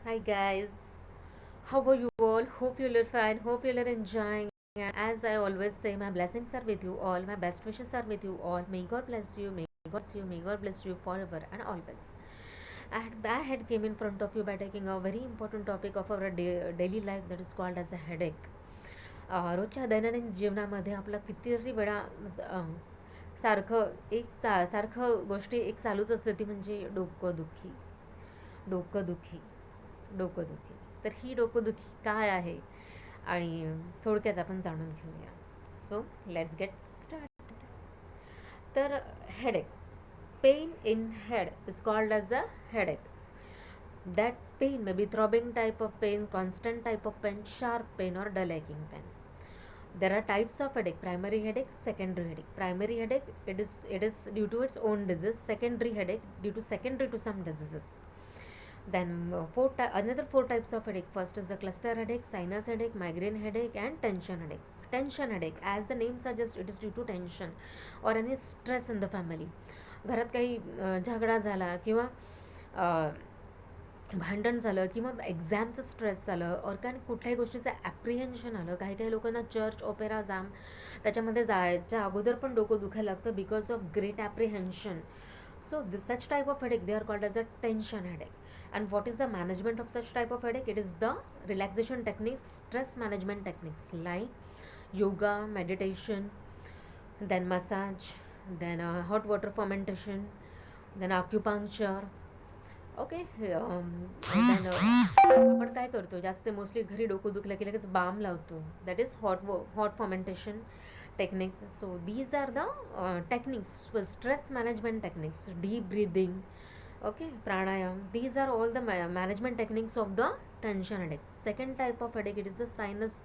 Hi guys, how are you all? Hope you are fine, hope you are enjoying. And as I always say, my blessings are with you all, my best wishes are with you all. May God bless you, may God bless you forever and always. And I had came in front of you by taking a very important topic of our daily life that is called as a headache. रोजच्या दैनंदिन जीवनामध्ये आपलं कितीतरी वेळा सारखं गोष्टी एक चालूच असते ती म्हणजे डोकंदुखी डोकंदुखी. तर ही डोकंदुखी काय आहे आणि थोडक्यात आपण जाणून घेऊया. So let's get start. तर headache, pain in head is called as a headache. That pain may be throbbing type of pain, constant type of pain, sharp pain or dull aching pain. There are types of headache: primary headache, secondary headache. Primary headache, it is due to its own disease. Secondary headache, due to secondary to some diseases. Then another four types of headache. First is the cluster headache, sinus headache, migraine headache, and tension headache. Tension headache, as the name suggests, it is due to tension or any stress in the family. घरात काही झगडा झाला किंवा भांडण झालं किंवा एक्झामचं stress झालं और काही कुठल्याही गोष्टीचं ॲप्रिहेन्शन आलं. काही काही लोकांना चर्च ओपेरा जाम त्याच्यामध्ये जायच्या अगोदर पण डोकं दुखायला लागतं because of great apprehension. So this such type of headache, they are called as a tension headache. And what is the management of such type of headache? It is the relaxation techniques, stress management techniques like yoga, meditation, then massage, then hot water fermentation, then acupuncture. Okay. Then आपण काय करतो जास्त mostly घरी डोकं दुखलं की लगेच balm लावतो. That is hot fermentation technique. So these are the techniques for stress management techniques: deep breathing, okay, pranayam. These are all the management techniques of the tension headache. Second type of headache, it is the sinus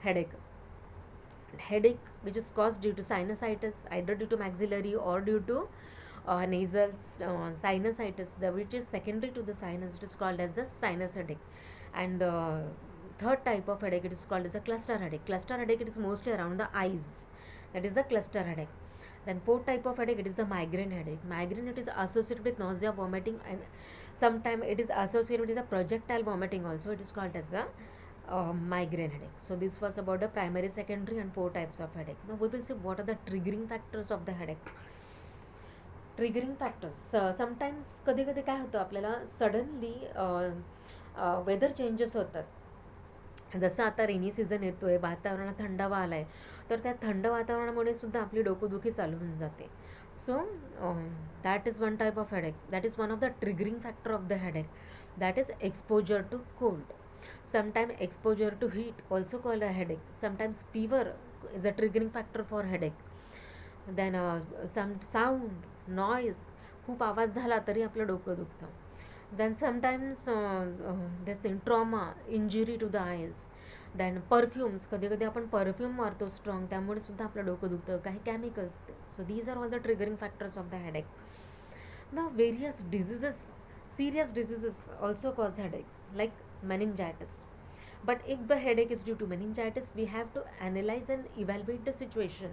headache which is caused due to sinusitis, either due to maxillary or due to nasal sinusitis, which is secondary to the sinus. It is called as the sinus headache. And the third type of headache, it is called as a cluster headache. Cluster headache, it is mostly around the eyes. That is a cluster headache. Then fourth type of headache, it is the migraine headache. Migraine, it is associated with nausea, vomiting, and sometimes it is associated with a projectile vomiting also. It is called as a migraine headache. So this was about the primary, secondary, and four types of headache. Now we will see what are the triggering factors of the headache. Triggering factors, sometimes कधी कधी काय होतं आपल्याला suddenly weather changes होतात. जसं आता rainy season येतो आहे, वातावरणात थंडावा आला आहे, तर त्या थंड वातावरणामुळे सुद्धा आपली डोकंदुखी चालू होऊन जाते. So that is one type of headache. That is one of the triggering factor of the headache. That is exposure to cold. Sometime exposure to heat also called a headache. Sometimes fever is a triggering factor for headache. Then some sound, noise, खूप आवाज झाला तरी आपलं डोकं दुखतं. Then sometimes this thing trauma, injury to the eyes. Then perfumes, कधी कधी आपण परफ्यूम मारतो स्ट्रॉंग, त्यामुळे सुद्धा आपलं डोकं दुखतं, काही chemicals. So these are all the triggering factors of the headache. The various diseases, serious diseases also cause headaches like meningitis. But if the headache is due to meningitis, we have to analyze and evaluate the situation,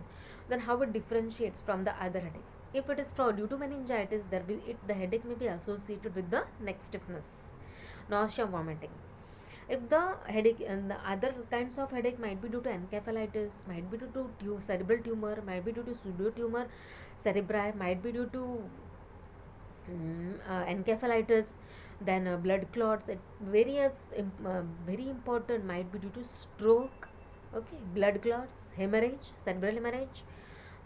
then how it differentiates from the other headaches. If it is due to meningitis, the headache may be associated with the neck stiffness, nausea, vomiting. If the headache and the other kinds of headache might be due to encephalitis, might be due to cerebral tumor, might be due to pseudotumor cerebri, might be due to encephalitis, then blood clots. Very important, might be due to stroke, okay, blood clots, hemorrhage, cerebral hemorrhage.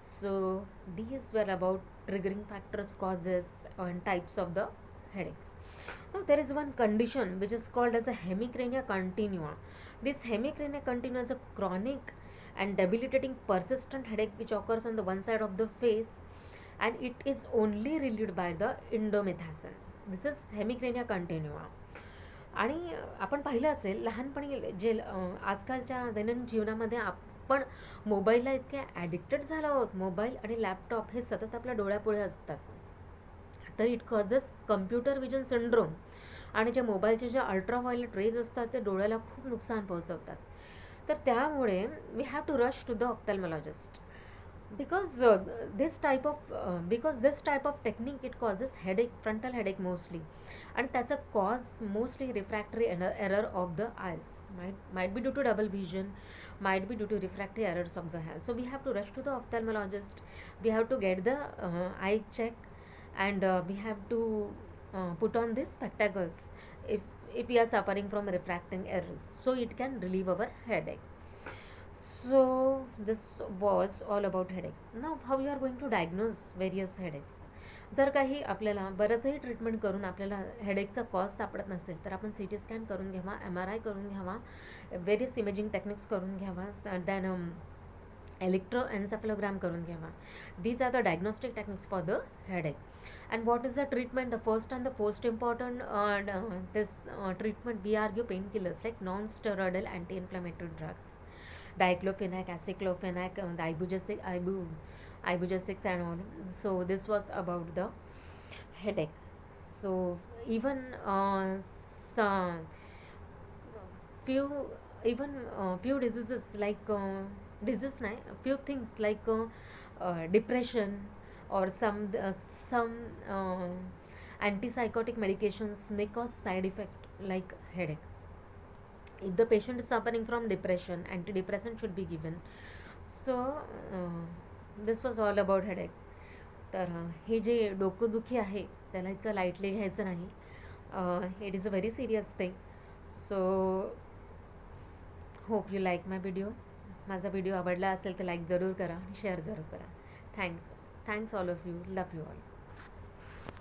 So these were about triggering factors, causes, and types of the headaches. Now there is one condition which is called as a hemicrania continua. This hemicrania continua is a chronic and debilitating persistent headache which occurs on the one side of the face, and it is only relieved by the indomethacin. This is hemicrania continua. आणि आपण पाहिलं असेल लहानपणी जे आजकालच्या दैनंदिन जीवनामध्ये आपण मोबाईलला इतके ॲडिक्टेड झालो आहोत. मोबाईल आणि लॅपटॉप हे सतत आपल्या डोळ्यापुढे असतात, तर it causes computer vision syndrome. आणि जे मोबाईलचे जे अल्ट्राव्हायोलेट रेज असतात ते डोळ्याला खूप नुकसान पोहोचवतात. तर त्यामुळे we have to rush to the ophthalmologist. because this type of technique, it causes headache, frontal headache mostly, and that's a cause mostly refractory error of the eyes. Might be due to double vision, might be due to refractory errors of the eye. So we have to rush to the ophthalmologist, we have to get the eye check, and we have to put on these spectacles if we are suffering from refracting errors, so it can relieve our headache. So this was all about headache. Now how you are going to diagnose various headaches. जर काही आपल्याला बरंचही treatment करून आपल्याला हेडेकचा cause सापडत नसेल, तर आपण C T scan करून घ्यावा, MRI करून घ्यावा, वेरियस इमेजिंग टेक्निक्स करून घ्यावा, दॅन electroencephalogram करून घ्यावा. These are the diagnostic techniques for the headache. And what is the treatment? The first and the most important this treatment, we are give painkillers like non-steroidal anti-inflammatory drugs, diclofenac, aceclofenac, the ibugesics and all. So this was about the headache. So even some few even few diseases like few things like depression, or some antipsychotic medications may cause side effect like headache. If the patient is suffering from depression, antidepressant should be given. So this was all about headache. तर हे जे डोकंदुखी आहे त्याला इतकं lightly घ्यायचं नाही. It is a very serious thing. So hope you like my video. माझा video आवडला असेल तर लाईक जरूर करा, शेअर जरूर करा. Thanks all of you. Love you all.